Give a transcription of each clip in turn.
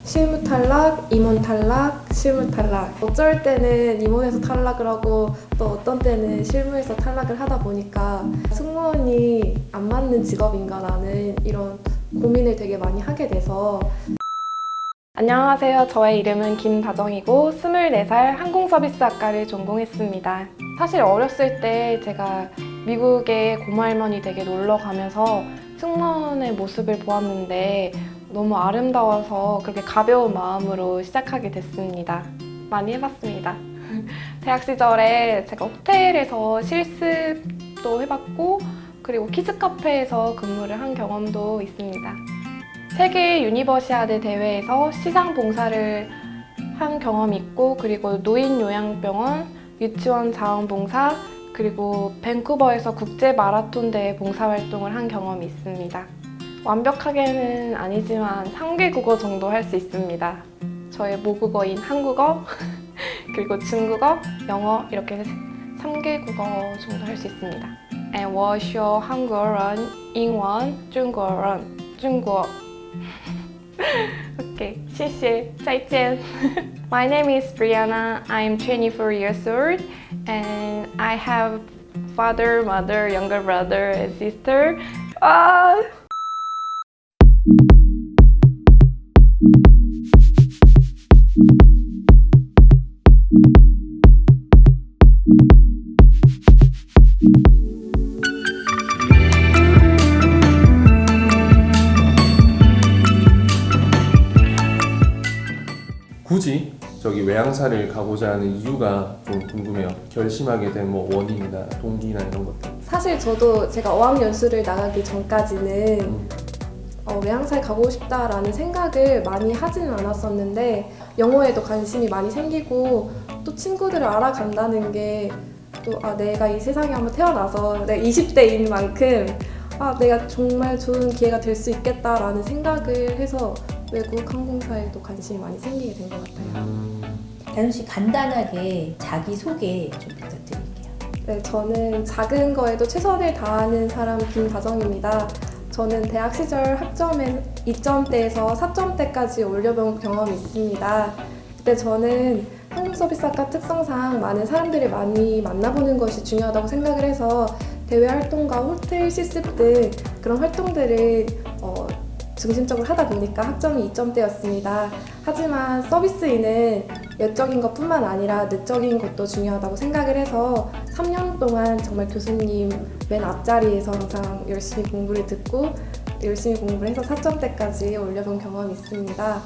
실무 탈락, 임원 탈락, 실무 탈락. 어쩔 때는 임원에서 탈락을 하고 또 어떤 때는 실무에서 탈락을 하다 보니까 승무원이 안 맞는 직업인가라는 이런 고민을 되게 많이 하게 돼서. 안녕하세요. 저의 이름은 김다정이고 24살 항공서비스학과를 전공했습니다. 사실 어렸을 때 제가 미국에 고모할머니 댁에 놀러 가면서 승무원의 모습을 보았는데 너무 아름다워서 그렇게 가벼운 마음으로 시작하게 됐습니다. 많이 해봤습니다. 대학 시절에 제가 호텔에서 실습도 해봤고 그리고 키즈카페에서 근무를 한 경험도 있습니다. 세계 유니버시아드 대회에서 시상 봉사를 한 경험이 있고 그리고 노인요양병원, 유치원 자원봉사 그리고 밴쿠버에서 국제 마라톤 대회 봉사활동을 한 경험이 있습니다. 완벽하게는 아니지만 3개 국어 정도 할 수 있습니다. 저의 모국어인 한국어, 그리고 중국어, 영어 이렇게 3개 국어 정도 할 수 있습니다. And what's your 한국어란,英文, 중국어란, 중국어. Okay, 谢谢, 再见. My name is Brianna. I'm 24 years old and I have father, mother, younger brother and sister. 굳이 저기 외항사를 가고자 하는 이유가 좀 궁금해요. 결심하게 된 뭐 원인이나 동기나 이런 것들. 사실 저도 제가 어학연수를 나가기 전까지는 외항사에 가고 싶다라는 생각을 많이 하지는 않았었는데 영어에도 관심이 많이 생기고 또 친구들을 알아간다는 게 또 내가 이 세상에 한번 태어나서 내가 20대인 만큼 내가 정말 좋은 기회가 될 수 있겠다라는 생각을 해서 외국 항공사에도 관심이 많이 생기게 된 것 같아요. 다정 씨 간단하게 자기소개 좀 부탁드릴게요. 네, 저는 작은 거에도 최선을 다하는 사람 김다정입니다. 저는 대학 시절 학점에 2점대에서 4점대까지 올려본 경험이 있습니다. 그때 저는 항공서비스학과 특성상 많은 사람들을 많이 만나보는 것이 중요하다고 생각을 해서 대외 활동과 호텔 실습 등 그런 활동들을 중심적으로 하다 보니까 학점이 2점대였습니다. 하지만 서비스인은 외적인 것뿐만 아니라 내적인 것도 중요하다고 생각을 해서 3년 동안 정말 교수님 맨 앞자리에서 항상 열심히 공부를 듣고 열심히 공부를 해서 4점대까지 올려본 경험이 있습니다.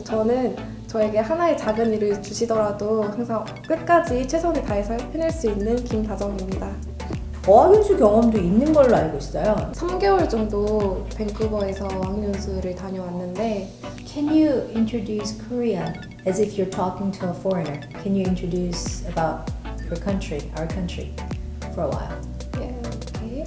저는 저에게 하나의 작은 일을 주시더라도 항상 끝까지 최선을 다해서 해낼 수 있는 김다정입니다. 어학연수 경험도 있는 걸로 알고 있어요. 3개월 정도 밴쿠버에서 어학연수를 다녀왔는데 Can you introduce Korea as if you're talking to a foreigner? Can you introduce about your country, our country, for a while? Yeah, okay.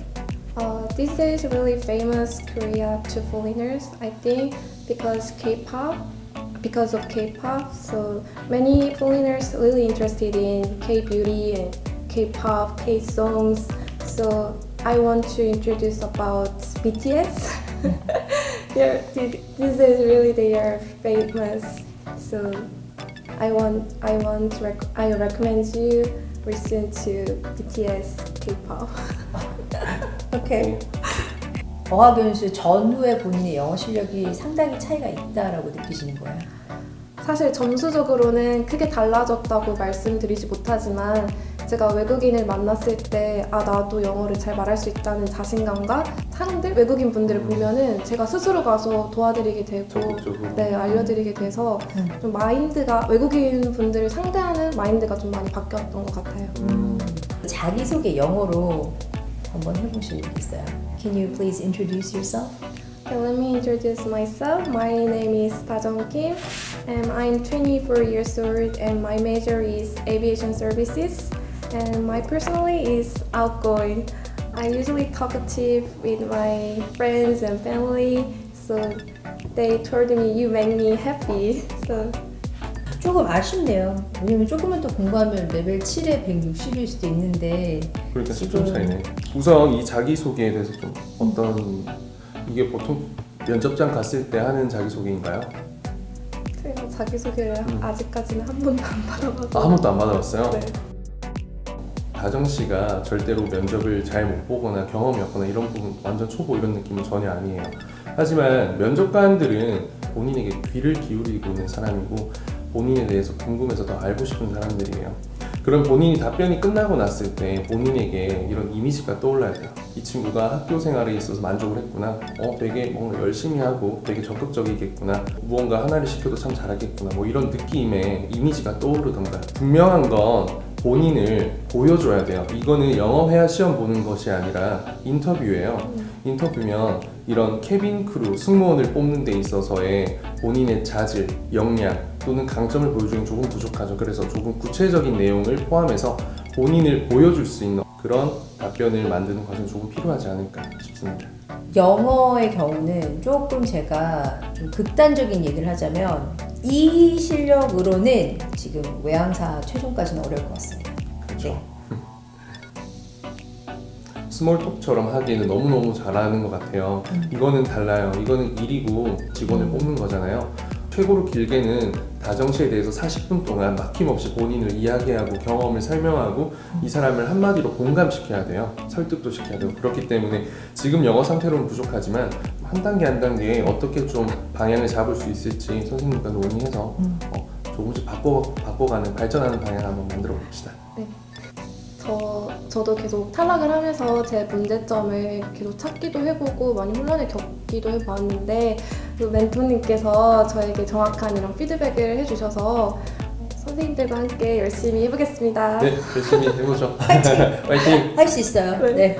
This is really famous Korea to foreigners, I think, because of K-pop. So many foreigners really interested in K-beauty and K-pop, K-songs. So I want to introduce about BTS. This is really they are famous. So I recommend you listen to BTS K-pop. 오케이. 어학연수 전후에 본인의 영어 실력이 상당히 차이가 있다라고 느끼시는 거예요? 사실 점수적으로는 크게 달라졌다고 말씀드리지 못하지만 제가 외국인을 만났을 때 나도 영어를 잘 말할 수 있다는 자신감과 사람들, 외국인 분들을 보면은 제가 스스로 가서 도와드리게 되고 네, 알려드리게 돼서 좀 마인드가 외국인 분들을 상대하는 마인드가 좀 많이 바뀌었던 것 같아요. 자기소개 영어로 한번 해보시겠어요? Can you please introduce yourself? Okay, let me introduce myself. My name is Dajong Kim and I'm 24 years old and my major is aviation services and my personality is outgoing. I'm usually talkative with my friends and family, so they told me you make me happy. So 조금 아쉽네요. 왜냐면 조금만 더 공부하면 레벨 7에 160일 수도 있는데 그러니까 10점 차이네. 우선 이 자기소개에 대해서 좀 이게 보통 면접장 갔을 때 하는 자기소개인가요? 제가 자기소개를 아직까지는 한 번도 안 받아봐서. 한 번도 안 받아봤어요? 네. 다정 씨가 절대로 면접을 잘 못 보거나 경험이 없거나 이런 부분 완전 초보 이런 느낌은 전혀 아니에요. 하지만 면접관들은 본인에게 귀를 기울이고 있는 사람이고 본인에 대해서 궁금해서 더 알고 싶은 사람들이에요. 그럼 본인이 답변이 끝나고 났을 때 본인에게 이런 이미지가 떠올라야 돼요. 이 친구가 학교 생활에 있어서 만족을 했구나. 되게 뭔가 열심히 하고 되게 적극적이겠구나. 무언가 하나를 시켜도 참 잘하겠구나. 뭐 이런 느낌의 이미지가 떠오르던가. 분명한 건 본인을 보여줘야 돼요. 이거는 영어 회화 시험 보는 것이 아니라 인터뷰예요. 인터뷰면 이런 캐빈 크루 승무원을 뽑는 데 있어서의 본인의 자질, 역량 또는 강점을 보여주긴 조금 부족하죠. 그래서 조금 구체적인 내용을 포함해서 본인을 보여줄 수 있는 그런 답변을 만드는 과정이 조금 필요하지 않을까 싶습니다. 영어의 경우는 조금 제가 좀 극단적인 얘기를 하자면 이 실력으로는 지금 외항사 최종까지는 어려울 것 같습니다. 그렇죠. 네. 스몰톡처럼 하기에는 너무너무 잘하는 것 같아요. 이거는 달라요. 이거는 일이고 직원을 뽑는 거잖아요. 최고로 길게는 다정시에 대해서 40분 동안 막힘없이 본인을 이야기하고 경험을 설명하고 이 사람을 한마디로 공감시켜야 돼요. 설득도 시켜야 되고. 그렇기 때문에 지금 영어 상태로는 부족하지만 한 단계 한 단계에 어떻게 좀 방향을 잡을 수 있을지 선생님과 논의해서 조금씩 바꿔가는 발전하는 방향을 한번 만들어 봅시다. 네. 저도 계속 탈락을 하면서 제 문제점을 계속 찾기도 해보고 많이 혼란을 겪기도 해봤는데 그 멘토님께서 저에게 정확한 이런 피드백을 해주셔서 선생님들과 함께 열심히 해보겠습니다. 네, 열심히 해보죠. 파이팅! 파이팅! 할 수 있어요. 네. 네.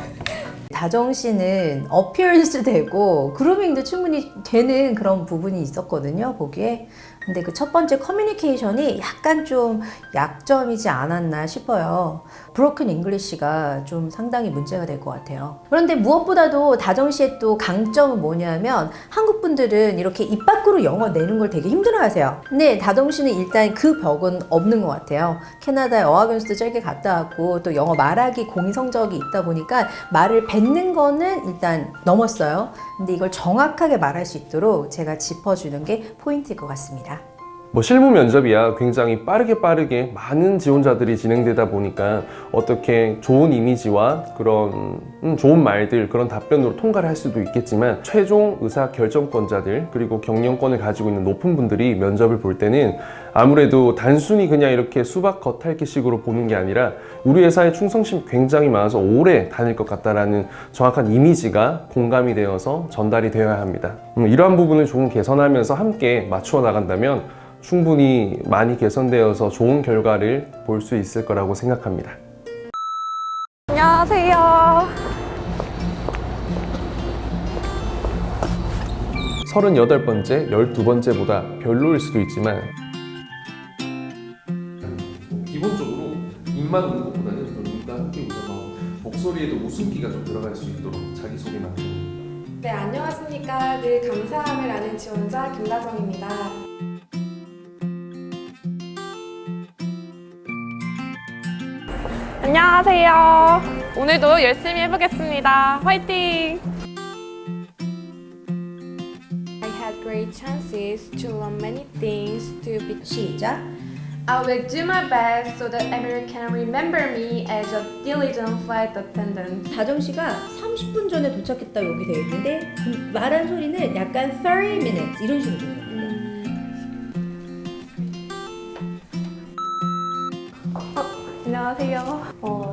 다정 씨는 어피어런스 되고 그루밍도 충분히 되는 그런 부분이 있었거든요, 보기에. 근데 그 첫 번째 커뮤니케이션이 약간 좀 약점이지 않았나 싶어요. 브로큰 잉글리시가 좀 상당히 문제가 될 것 같아요. 그런데 무엇보다도 다정 씨의 또 강점은 뭐냐면 한국 분들은 이렇게 입 밖으로 영어 내는 걸 되게 힘들어하세요. 근데 다정 씨는 일단 그 벽은 없는 것 같아요. 캐나다에 어학연수도 짧게 갔다 왔고 또 영어 말하기 공인 성적이 있다 보니까 말을 뱉는 거는 일단 넘었어요. 근데 이걸 정확하게 말할 수 있도록 제가 짚어주는 게 포인트일 것 같습니다. 뭐 실무 면접이야 굉장히 빠르게 많은 지원자들이 진행되다 보니까 어떻게 좋은 이미지와 그런 좋은 말들 그런 답변으로 통과를 할 수도 있겠지만 최종 의사 결정권자들 그리고 경영권을 가지고 있는 높은 분들이 면접을 볼 때는 아무래도 단순히 그냥 이렇게 수박 겉핥기식으로 보는 게 아니라 우리 회사에 충성심이 굉장히 많아서 오래 다닐 것 같다라는 정확한 이미지가 공감이 되어서 전달이 되어야 합니다. 이러한 부분을 조금 개선하면서 함께 맞추어 나간다면 충분히 많이 개선되어서 좋은 결과를 볼 수 있을 거라고 생각합니다. 안녕하세요. 38번째, 12번째보다 별로일 수도 있지만 기본적으로 입만 웃는 것보다는 눈과 함께 웃어서 목소리에도 웃음기가 좀 들어갈 수 있도록 자기소개만. 네, 안녕하십니까. 늘 감사함을 아는 지원자 김다정입니다. 안녕하세요. 오늘도 열심히 해보겠습니다. 화이팅! I had great chances to learn many things to be. 시작! I will do my best so that America can remember me as a diligent flight attendant. 다정 씨가 30분 전에 도착했다 여기 돼 있는데 말한 소리는 약간 30 minutes 이런 식으로 들리거든요. 안녕하세요.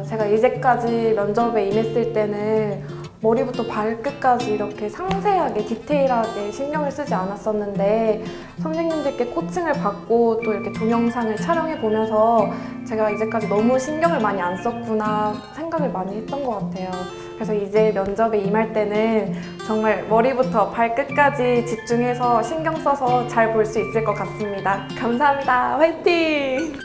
제가 이제까지 면접에 임했을 때는 머리부터 발끝까지 이렇게 상세하게 디테일하게 신경을 쓰지 않았었는데 선생님들께 코칭을 받고 또 이렇게 동영상을 촬영해 보면서 제가 이제까지 너무 신경을 많이 안 썼구나 생각을 많이 했던 것 같아요. 그래서 이제 면접에 임할 때는 정말 머리부터 발끝까지 집중해서 신경 써서 잘 볼 수 있을 것 같습니다. 감사합니다. 화이팅!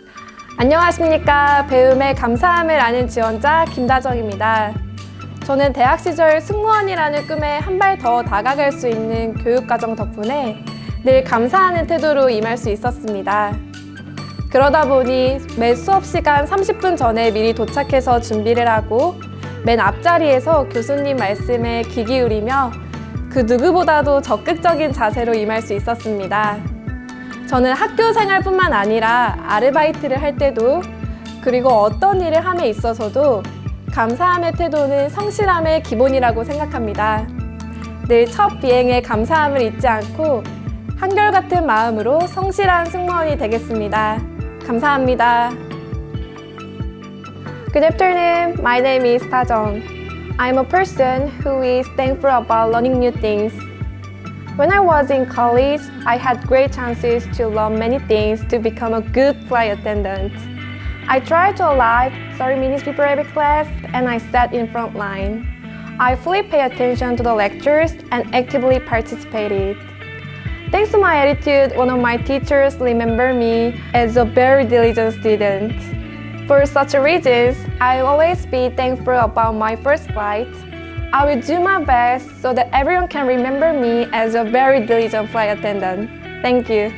안녕하십니까. 배움에 감사함을 아는 지원자 김다정입니다. 저는 대학 시절 승무원이라는 꿈에 한 발 더 다가갈 수 있는 교육과정 덕분에 늘 감사하는 태도로 임할 수 있었습니다. 그러다 보니 매 수업 시간 30분 전에 미리 도착해서 준비를 하고 맨 앞자리에서 교수님 말씀에 귀 기울이며 그 누구보다도 적극적인 자세로 임할 수 있었습니다. 저는 학교 생활뿐만 아니라 아르바이트를 할 때도 그리고 어떤 일을 함에 있어서도 감사함의 태도는 성실함의 기본이라고 생각합니다. 늘 첫 비행에 감사함을 잊지 않고 한결같은 마음으로 성실한 승무원이 되겠습니다. 감사합니다. Good afternoon. My name is Tajong. I'm a person who is thankful about learning new things. When I was in college, I had great chances to learn many things to become a good flight attendant. I tried to arrive 30 minutes before every class and I sat in front line. I fully paid attention to the lectures and actively participated. Thanks to my attitude, one of my teachers remembered me as a very diligent student. For such reasons, I'll always be thankful about my first flight. I will do my best so that everyone can remember me as a very diligent flight attendant. Thank you.